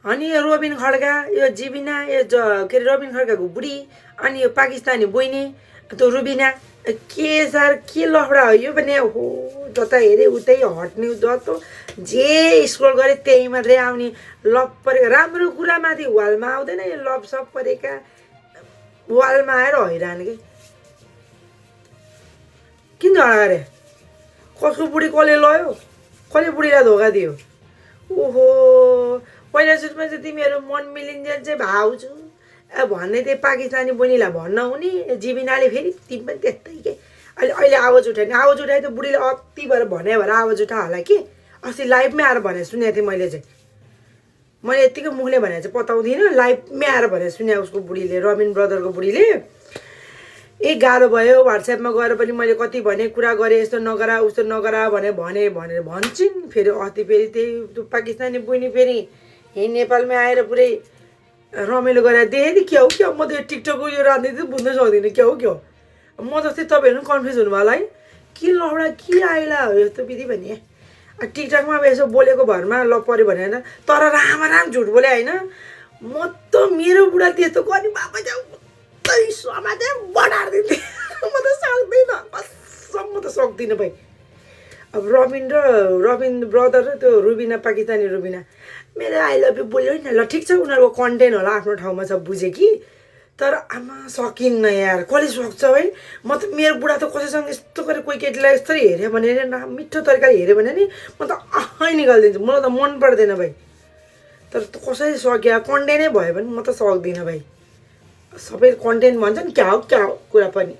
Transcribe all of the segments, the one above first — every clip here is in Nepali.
अनि यो रोबिन खड्का यो जिबिना यो के अरे रोबिन खड्काको बुढी अनि यो पाकिस्तानी बहिनी त्यो रुबिना के सर के लफडा हो यो पनि हो जता हेरे उतै हट न्युज जस्तो जे स्क्रोल गरे त्यही मात्रै आउने लभ परेको राम्रो कुरामाथि वालमा आउँदैन यो लभ सब परेका वालमा आएर हैरान के किन झगडा गरे कसको बुढी कसले लयो कसले बुढीलाई धोका दियो ओहो पहिला सुरुमा चाहिँ तिमीहरू मन मिलिन्जेल चाहिँ भाउजू भन्ने त्यही पाकिस्तानी बहिनीलाई भन्न हुने जिबिनाले फेरि तिमी पनि त्यस्तै के अहिले आवाज उठायो आवाज उठायो त बुढीले अति भएर भने भएर आवाज उठा होला कि अस्ति लाइभमै आएर भने सुनेको थिएँ मैले यत्तिकै मुखले भने चाहिँ पताउँदिनँ लाइभमै आएर भने सुने उसको बुढीले रबिन ब्रदरको बुढीले गाह्रो भयो व्हाट्सएपमा गएर पनि मैले कति भने कुरा गरेँ यस्तो नगरा उस्तो नगरा भनेर भन्छन् फेरि अस्ति फेरि त्यही पाकिस्तानी बहिनी फेरि यहीँ नेपालमै आएर पुरै रमाइलो गरेर देखेँ क्या हो म त टिकटकको यो राजनीति बुझ्न सक्दिनँ क्या हो म जस्तै तपाईँहरू पनि कन्फ्युज हुनुभयो होला है के लौडा के आइला हो यस्तो विधि भने टिकटकमा अब यसो बोलेको भरमा ल पऱ्यो भने होइन तर राम झुट बोले होइन म त मेरो बुढा त्यस्तो गर्ने बाबा चाहिँ समाज बढारिदिन्थेँ म त सक्दिनँ कसम म त सक्दिनँ भाइ अब रबिन ब्रदर र त्यो रुबिना पाकिस्तानी रुबिना मेरो आई लभ यु बोल्यो नि ल ठिक छ उनीहरूको कन्टेन्ट होला आफ्नो ठाउँमा छ बुझेँ कि तर आमा सकिन्न यार कसले सक्छ है म त मेरो बुढा त कसैसँग यस्तो गरेर कोही केटीलाई यस्तै हेऱ्यो भने मिठो तरिकाले हेऱ्यो भने नि म त आफै निकालिदिन्छु मलाई त मन पर्दैन भाइ तर कसैले सक्यो कन्टेन्टै भयो भने म त सक्दिनँ भाइ सबै कन्टेन्ट भन्छ नि क्या हो कुरा पनि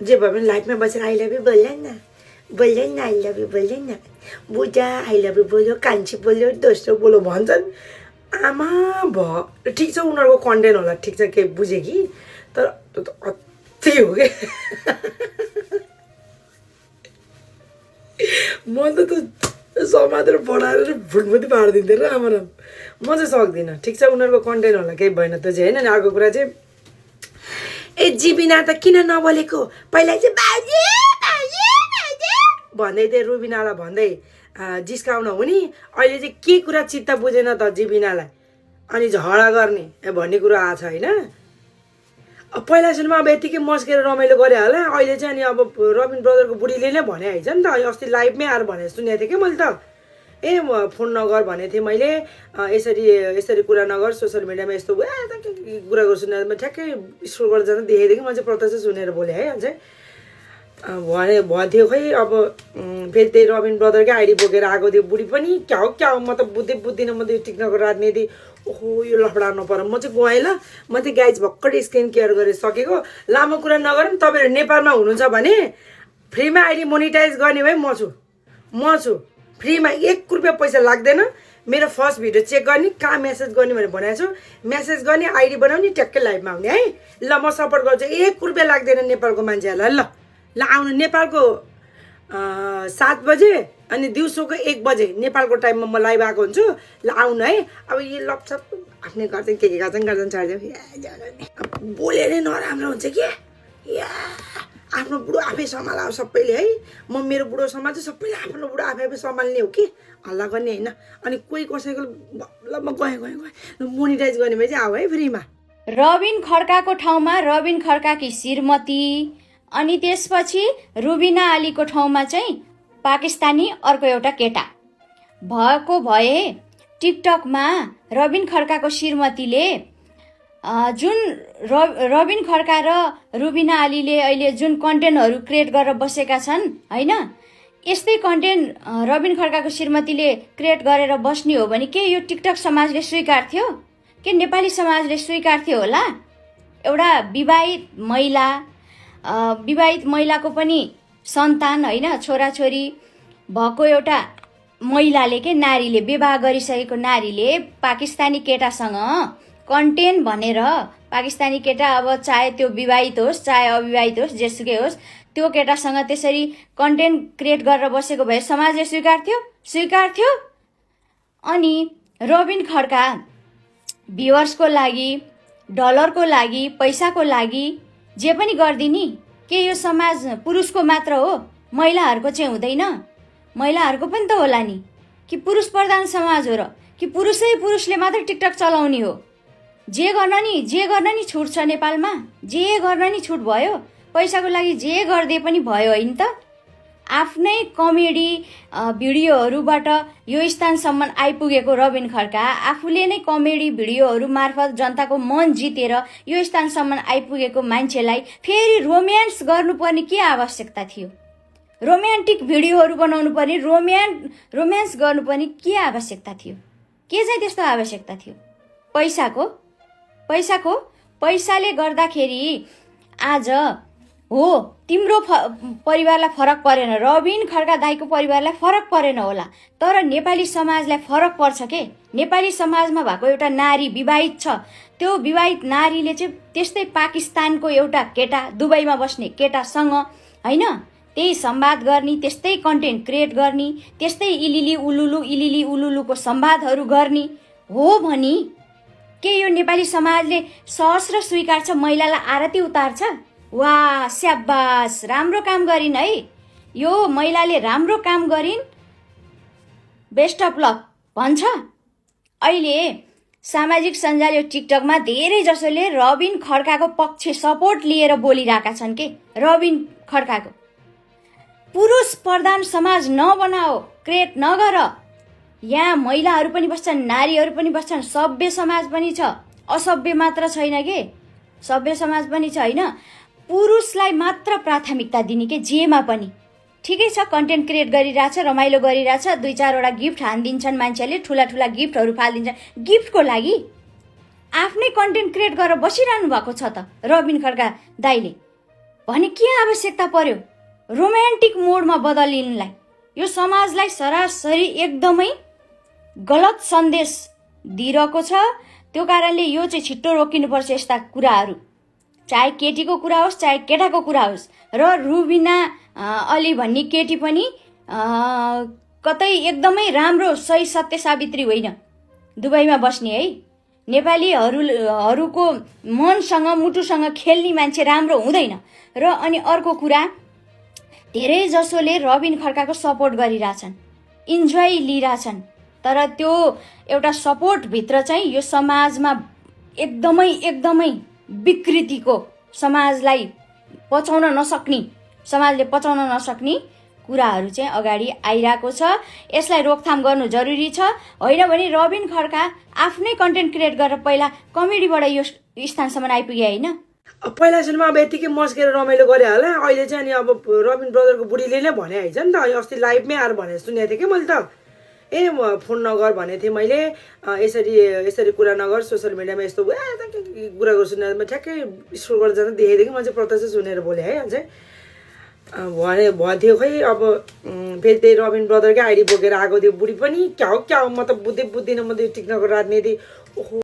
जे भयो भने लाइफमा बसेर आई लभ यु बोल्दैन आई लभ यु बोल्दैन बुढा आई लभ यु बोल्यो कान्छी बोल्यो दोस्रो बोल्यो भन्छन् आमा भयो ठिक छ उनीहरूको कन्टेन्ट होला ठिक छ के बुझेँ कि तर त्यो त अति हो कि म त समातेर बढाएर भुटभुटी पारिदिन्थेँ र आमा म चाहिँ सक्दिनँ ठिक छ उनीहरूको कन्टेन्ट होला केही भएन त्यो चाहिँ होइन अर्को कुरा चाहिँ जिबिना त किन नबोलेको पहिला चाहिँ बाजे भन्दै थिएँ रुबिनालाई भन्दै जिस्काउन हुने अहिले चाहिँ के कुरा चित्त बुझेन त जिबिनालाई अनि झगडा गर्ने भन्ने कुरो आएको छ होइन पहिला सुरुमा अब यतिकै मस्केर रमाइलो गरे होला अहिले चाहिँ अनि अब रबिन ब्रदरको बुढीले नै भने आइज नि त अस्ति लाइभमै आएर भने सुनेको थिएँ कि मैले त म फोन नगर भनेको थिएँ मैले यसरी कुरा नगर सोसियल मिडियामा यस्तो कुरा गर्छु ठ्याक्कै स्क्रोल गरेर जाँदा देखेको थिएँ कि मैले चाहिँ प्रत्यक्ष सुनेर बोलेँ है अझै भन्थ्यो खै अब फेरि त्यही रबिन ब्रदरकै आइडी बोकेर आएको थियो बुढी पनि क्या हो म त बुझ्दिनँ म त टिक्नको राजनीति ओहो यो लफडा नपर म चाहिँ गएँ ल म चाहिँ गाइज भर्खरै स्किन केयर गरिसकेको लामो कुरा नगर नि तपाईँहरू नेपालमा हुनुहुन्छ भने फ्रीमा आइडी मोनिटाइज गर्ने भए म छु फ्रीमा 1 रुपियाँ पैसा लाग्दैन मेरो फर्स्ट भिडियो चेक गर्ने कहाँ मेसेज गर्ने भनेर भनेको छु मेसेज गर्ने आइडी बनाउने ट्याक्कै लाइभमा आउने है ल म सपोर्ट गर्छु 1 रुपियाँ लाग्दैन नेपालको मान्छेहरूलाई ल आउनु नेपालको 7 बजे अनि दिउँसोको 1 बजे नेपालको टाइममा म लाइभ आएको हुन्छु ल आउनु है अब यो लपसप आफ्नै गर्छन् के गर्छन् छाडिदियो बोलेरै नराम्रो हुन्छ कि या आफ्नो बुढो आफै सम्हाल सबैले है म मेरो बुढो सम्हाल्छु सबैले आफ्नो बुढो आफै सम्हाल्ने हो कि हल्ला गर्ने होइन अनि कोही कसैको ल म गएँ मोनिटाइज गर्ने भए चाहिँ आऊ है फ्रीमा रबिन खड्काको ठाउँमा रबिन खड्काकी श्रीमती अनि त्यसपछि रुबिना आलीको ठाउँमा चाहिँ पाकिस्तानी अर्को एउटा केटा भएको भए टिकटकमा रबिन खड्काको श्रीमतीले जुन रबिन खड्का र रुबिना आलीले अहिले जुन कन्टेन्टहरू क्रिएट गरेर बसेका छन् होइन यस्तै कन्टेन्ट रबिन खड्काको श्रीमतीले क्रिएट गरेर बस्ने हो भने के यो टिकटक समाजले स्वीकार्थ्यो के नेपाली समाजले स्वीकार्थ्यो होला एउटा विवाहित महिलाको पनि सन्तान होइन छोराछोरी भएको एउटा महिलाले के नारीले विवाह गरिसकेको नारीले पाकिस्तानी केटासँग कन्टेन्ट भनेर पाकिस्तानी केटा अब चाहे त्यो विवाहित होस् चाहे अविवाहित होस् जेसुकै होस् त्यो केटासँग त्यसरी कन्टेन्ट क्रिएट गरेर बसेको भए समाजले स्वीकार्थ्यो अनि रबिन खड्का भ्युअर्सको लागि डलरको लागि पैसाको लागि जे पनि गर्दिनी के यो समाज पुरुषको मात्र हो महिलाहरूको चाहिँ हुँदैन महिलाहरूको पनि त होला नि कि पुरुष प्रधान समाज हो र कि पुरुषले मात्रै टिकटक चलाउने हो? जे गर्न नि छुट छ नेपालमा, जे गर्न नि छुट भयो, पैसाको लागि जे गर्दै पनि भयो होइन त? आफ्नै कमेडी भिडियोहरूबाट यो स्थानसम्म आइपुगेको रबिन खड्का आफूले नै कमेडी भिडियोहरू मार्फत जनताको मन जितेर यो स्थानसम्म आइपुगेको मान्छेलाई फेरि रोम्यान्स गर्नुपर्ने के आवश्यकता थियो? रोमान्टिक भिडियोहरू बनाउनु पर्ने, रोम्यान्स गर्नुपर्ने के आवश्यकता थियो? के चाहिँ त्यस्तो आवश्यकता थियो? पैसाले गर्दाखेरि आज हो तिम्रो परिवारलाई फरक परेन, रबिन खड्का दाइको परिवारलाई फरक परेन होला, तर नेपाली समाजलाई फरक पर्छ के? नेपाली समाजमा भएको एउटा नारी विवाहित छ, त्यो विवाहित नारीले चाहिँ त्यस्तै पाकिस्तानको एउटा केटा, दुबईमा बस्ने केटासँग होइन त्यही संवाद गर्ने, त्यस्तै कन्टेन्ट क्रिएट गर्ने, त्यस्तै इलिली उलुलुको संवादहरू गर्ने हो भनी के यो नेपाली समाजले सहस्र स्वीकार्छ, महिलालाई आरती उतार्छ? वाह स्याबास, राम्रो काम गरिन् है, यो महिलाले राम्रो काम गरिन्, बेस्ट अफ लक भन्छ। अहिले सामाजिक सञ्जाल यो टिकटकमा धेरै जसोले रबिन खड्काको पक्ष सपोर्ट लिएर बोलिरहेका छन् के? रबिन खड्काको पुरुष प्रधान समाज नबनाओ, क्रिएट नगर, यहाँ महिलाहरू पनि बस्छन्, नारीहरू पनि बस्छन्, सभ्य समाज पनि छ, असभ्य मात्र छैन के? सभ्य समाज पनि छ होइन? पुरुषलाई मात्र प्राथमिकता दिने के जेमा पनि? ठिकै छ, कन्टेन्ट क्रिएट गरिरहेछ, रमाइलो गरिरहेछ, 2-4 गिफ्ट हानिदिन्छन् मान्छेले, ठुला गिफ्टहरू फालिदिन्छन्, गिफ्टको लागि आफ्नै कन्टेन्ट क्रिएट गरेर बसिरहनु भएको छ त रबिन खड्का दाइले। भने के आवश्यकता पर्यो रोमान्टिक मोडमा बदलिनलाई? यो समाजलाई सरासरी एकदमै गलत सन्देश दिइरहेको छ, त्यो कारणले यो चाहिँ छिट्टो रोकिनुपर्छ यस्ता कुराहरू, चाहे केटीको कुरा होस् चाहे केटाको कुरा होस्। र रुबिना अली भन्ने केटी पनि कतै एकदमै राम्रो सही सत्य सावित्री होइन, दुबईमा बस्ने है, नेपालीहरूको मनसँग मुटुसँग खेल्ने मान्छे राम्रो हुँदैन। र अनि अर्को कुरा, धेरै जसोले रबिन खड्काको सपोर्ट गरिरहेछन्, इन्जोय लिइरहेछन्, तर त्यो एउटा सपोर्टभित्र चाहिँ यो समाजमा एकदमै विकृतिको, समाजले पचाउन नसक्ने कुराहरू चाहिँ अगाडि आइरहेको छ। यसलाई रोकथाम गर्नु जरुरी छ, होइन भने रबिन खड्का आफ्नै कन्टेन्ट क्रिएट गरेर पहिला कमेडीबाट यो स्थानसम्म आइपुगे होइन? पहिला सुनमा अब यतिकै मस्केर रमाइलो गरे होला, अहिले चाहिँ अनि अब रबिन ब्रदरको बुढीले नै भने हैछ नि त, अस्ति लाइभमै आएर भने सुनेको थिएँ कि मैले त, फोन नगर भनेको थिएँ मैले, यसरी कुरा नगर, सोसियल मिडियामा यस्तो कुरा गर्छु, ठ्याक्कै स्क्रोल गरेर जाँदा देखेको थिएँ कि, मैले चाहिँ प्रत्यक्ष सुनेर बोलेँ है अझै भन्थ्यो खै। अब फेरि त्यही रबिन ब्रदरकै आइडी बोकेर आएको थियो बुढी पनि, क्या हो म त बुझ्दिनँ, म त टिक्नको राजनीति ओहो